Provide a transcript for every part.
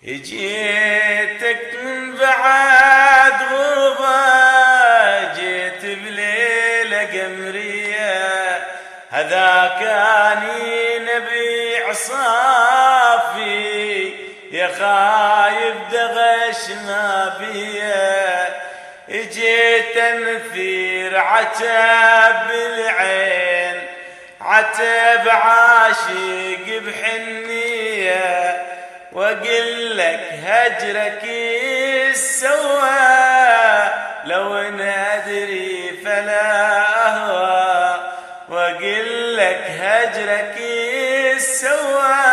جيتك من بعد غربة، جيت بليلة قمرية، هذا كان نبي عصافي يا خايب دغش ما بيه. جيت نثير عتب بالعين، عتب عاشق بحنيه، واقول لك هجرك السوى لو ندري فلا اهوى، واقول لك هجرك السوى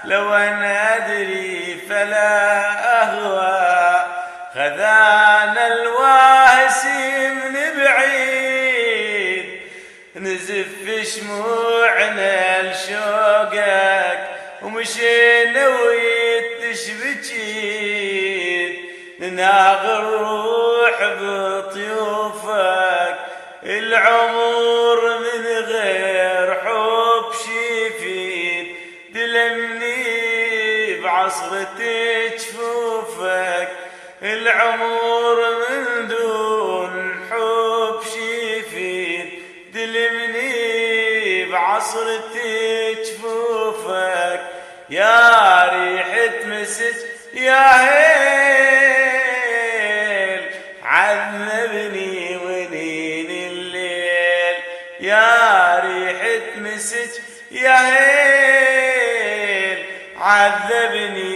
لو ندري فلا اهوى. خذانا الواسي من بعيد، نزف شموعنا لشوقك، ومشينا ويتشبكيت، نناغ الروح بطيوفك، العمر من غير حب شفيت، دلمني بعصرة جفوفك، العمر من دون حب شفيت، دلمني بعصرة جفوفك. يا ريحة مسج يا هيل عذبني ونين الليل، يا ريحة مسج يا هيل عذبني